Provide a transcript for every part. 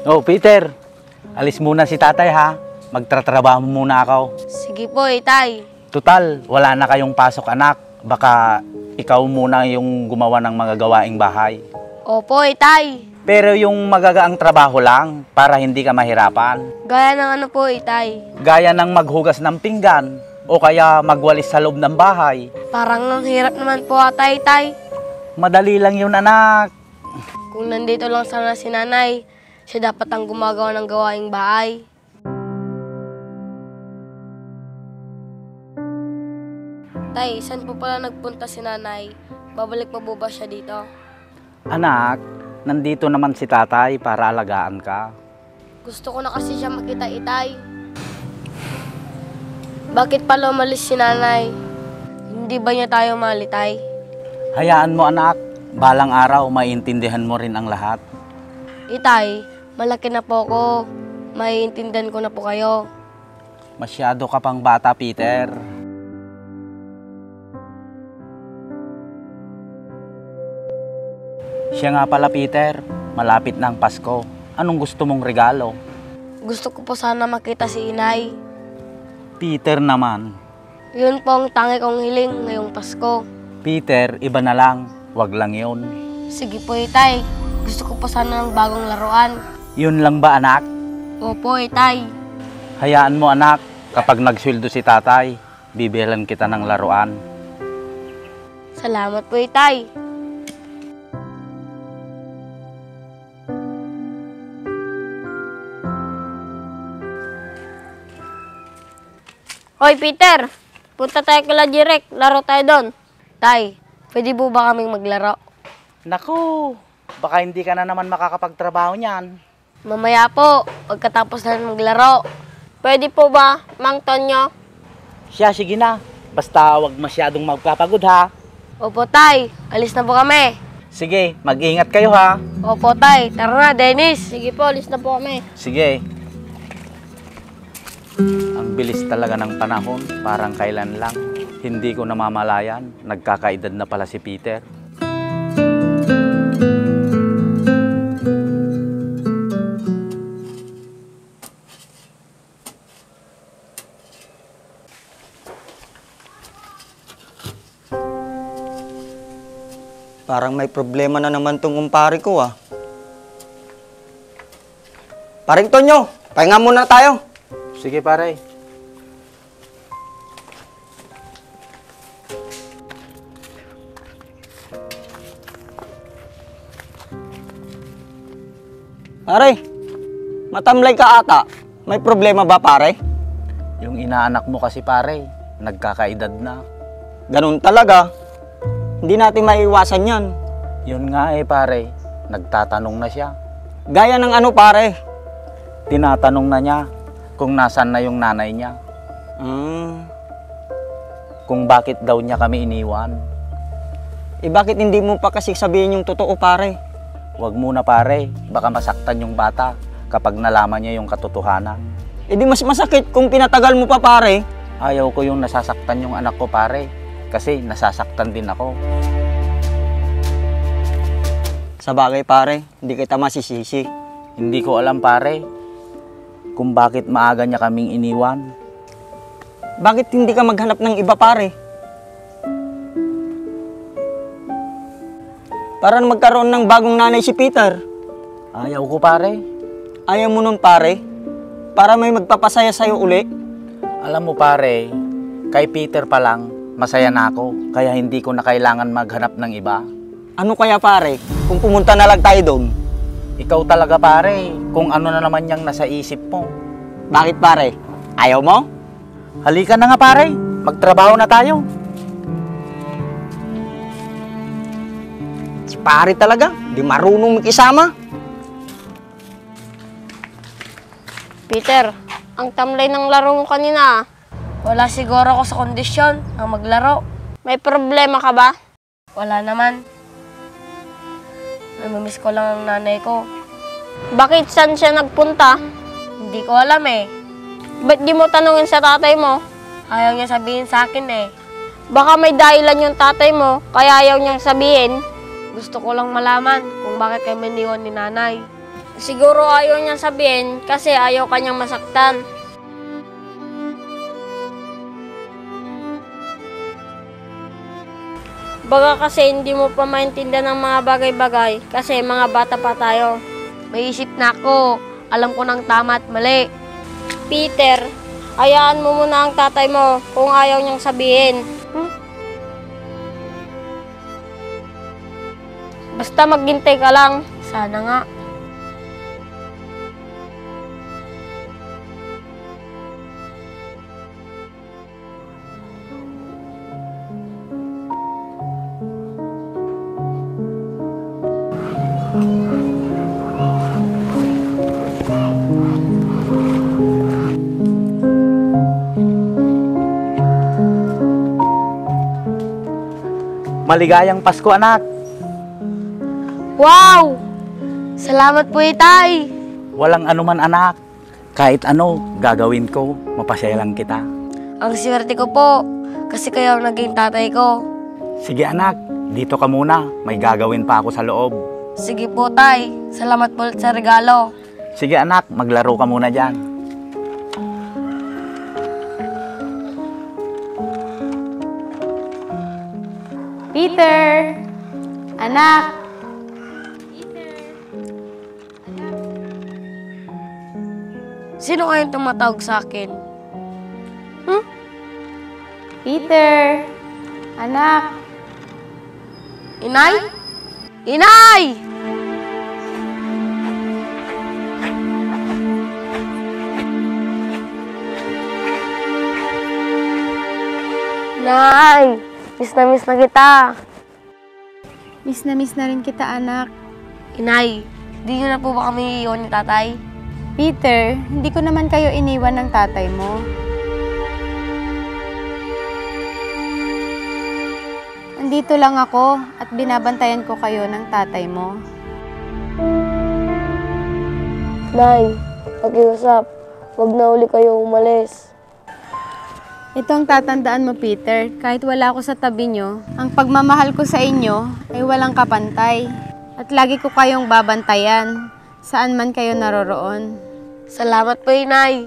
Oh, Peter, alis muna si tatay ha. Magtatrabaho muna ako. Sige po, Itay. Tutal, wala na kayong pasok anak. Baka ikaw muna yung gumawa ng mga gawaing bahay. Opo, Itay. Pero yung magagaang trabaho lang para hindi ka mahirapan. Gaya ng ano po, Itay? Gaya ng maghugas ng pinggan o kaya magwalis sa loob ng bahay. Parang ang hirap naman po ata, Itay. Madali lang yun anak. Kung nandito lang sana si nanay, siya dapat ang gumagawa ng gawaing bahay. Tay, saan po pala nagpunta si nanay? Babalik pa po ba siya dito? Anak, nandito naman si tatay para alagaan ka. Gusto ko na kasi siya makita, Itay. Bakit pala umalis si nanay? Hindi ba niya tayo mahal, Itay? Hayaan mo anak, balang araw maiintindihan mo rin ang lahat. Itay, malaki na po ako. Maiintindihan ko na po kayo. Masyado ka pang bata, Peter. Siya nga pala, Peter, malapit na ang Pasko. Anong gusto mong regalo? Gusto ko po sana makita si inay. Peter naman. Yun po ang tangi kong hiling ngayong Pasko. Peter, iba na lang. Wag lang yun. Sige po, Itay. Gusto ko po sana ng bagong laruan. Yun lang ba, anak? Opo, Itay. Hayaan mo, anak. Kapag nagsweldo si tatay, bibilan kita ng laruan. Salamat po, Itay. Hoy, Peter! Punta tayo kila Jirek. Laro tayo doon. Tay, pwede po ba kaming maglaro? Naku, baka hindi ka na naman makakapagtrabaho niyan. Mamaya po, pagkatapos na maglaro. Pwede po ba, Mang Tonyo? Siya, sige na. Basta wag masyadong magpapagod ha. Opo, Tay. Alis na po kami. Sige, mag-ingat kayo ha. Opo, Tay. Tara na, Dennis. Sige po, alis na po kami. Sige. Ang bilis talaga ng panahon, parang kailan lang. Hindi ko namamalayan, nagkakaedad na pala si Peter. Parang may problema na naman tong kumpare ko ah. Paring Tonyo, pahinga muna tayo. Sige pare. Pare, matamlay ka ata. May problema ba pare? Yung inaanak mo kasi pare, nagkakaedad na. Ganun talaga. Hindi natin maiiwasan yan. Yun nga pare, nagtatanong na siya. Gaya ng ano pare? Tinatanong na niya kung nasan na yung nanay niya. Kung bakit daw niya kami iniwan. Bakit hindi mo pa kasi sabihin yung totoo pare? Wag muna pare, baka masaktan yung bata kapag nalaman niya yung katotohanan. Di mas masakit kung pinatagal mo pa pare. Ayaw ko yung nasasaktan yung anak ko pare, kasi nasasaktan din ako. Sa bagay pare, hindi kita masisisi. Hindi ko alam pare, kung bakit maaga niya kaming iniwan. Bakit hindi ka maghanap ng iba pare? Para magkaroon ng bagong nanay si Peter. Ayaw ko pare. Ayaw mo nun pare? Para may magpapasaya sa'yo uli? Alam mo pare, kay Peter pa lang, masaya na ako. Kaya hindi ko na kailangan maghanap ng iba. Ano kaya pare, kung pumunta na lang tayo doon? Ikaw talaga pare, kung ano na naman yung nasa isip mo. Bakit pare? Ayaw mo? Halika na nga pare, magtrabaho na tayo. Si pare talaga, di marunong makisama. Peter, ang tamlay ng laro mo kanina. Wala siguro ako sa kondisyon ng maglaro. May problema ka ba? Wala naman. Namimiss ko lang ang nanay ko. Bakit saan siya nagpunta? Hindi ko alam eh. Ba't di mo tanungin sa tatay mo? Ayaw niya sabihin sa akin eh. Baka may dahilan yung tatay mo, kaya ayaw niyang sabihin. Gusto ko lang malaman kung bakit kayo iniwan ni nanay. Siguro ayaw niyang sabihin kasi ayaw kanyang masaktan. Baka kasi hindi mo pa maintindihan ng mga bagay-bagay kasi mga bata pa tayo. May isip na ako. Alam ko ng tama at mali. Peter, hayaan mo muna ang tatay mo kung ayaw niyang sabihin. Basta maghintay ka lang. Sana nga. Maligayang Pasko, anak. Wow! Salamat po, Itay. Walang anuman, anak. Kahit ano, gagawin ko. Mapasaya lang kita. Ang swerte ko po kasi kayo ang naging tatay ko. Sige, anak. Dito ka muna. May gagawin pa ako sa loob. Sige po, Tay. Salamat po sa regalo. Sige, anak. Maglaro ka muna dyan. Peter! Anak! Sino kayong tumatawag sa akin? Peter! Anak! Inay? Inay! Nay! Miss na kita. Miss na rin kita, anak. Inay, di niyo na po ba kami iiwan ni tatay? Peter, hindi ko naman kayo iniwan ng tatay mo. Andito lang ako at binabantayan ko kayo ng tatay mo. Nay, pakiusap. Huwag na uli kayo umalis. Ito ang tatandaan mo, Peter. Kahit wala ako sa tabi nyo, ang pagmamahal ko sa inyo ay walang kapantay. At lagi ko kayong babantayan, saan man kayo naroroon. Salamat po, Inay.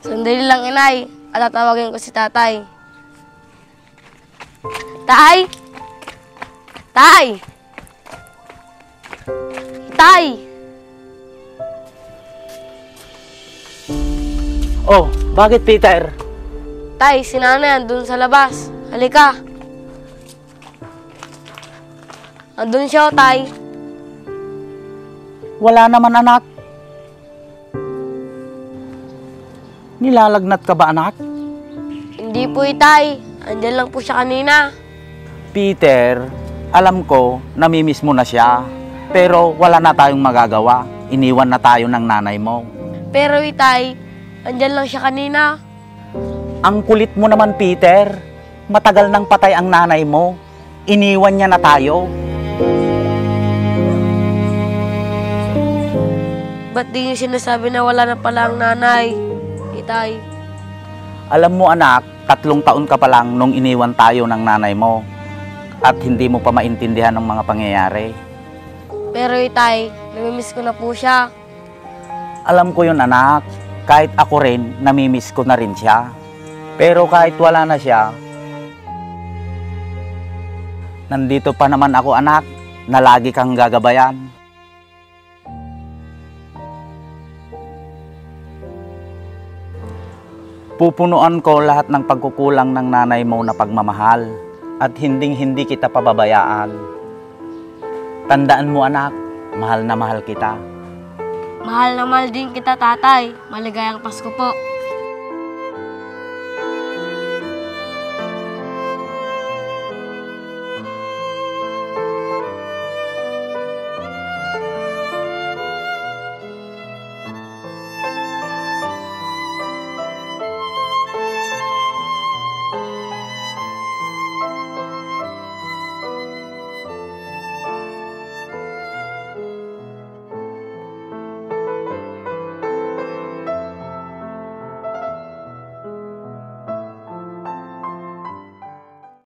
Sandali lang, Inay. At tatawagin ko si tatay. Tay! Tay! Tay! Oh, bakit, Peter? Tay, si nanay andun sa labas. Halika. Andun siya, Tay. Wala naman, anak. Nilalagnat ka ba, anak? Hindi po, Tay. Andyan lang po siya kanina. Peter, alam ko, namimiss mo na siya. Pero wala na tayong magagawa. Iniwan na tayo ng nanay mo. Pero, Tay, andyan lang siya kanina. Ang kulit mo naman, Peter. Matagal nang patay ang nanay mo. Iniwan niya na tayo. Ba't di niyo sinasabi na wala na pala ang nanay? Itay. Alam mo, anak, 3 taon ka pa lang nung iniwan tayo ng nanay mo. At hindi mo pa maintindihan ang mga pangyayari. Pero, Itay, namimiss ko na po siya. Alam ko yun, anak. Kahit ako rin, namimiss ko na rin siya. Pero kahit wala na siya, nandito pa naman ako, anak, na lagi kang gagabayan. Pupunuan ko lahat ng pagkukulang ng nanay mo na pagmamahal at hindi kita pababayaan. Tandaan mo, anak, mahal na mahal kita. Mahal na mahal din kita, tatay. Maligayang Pasko po.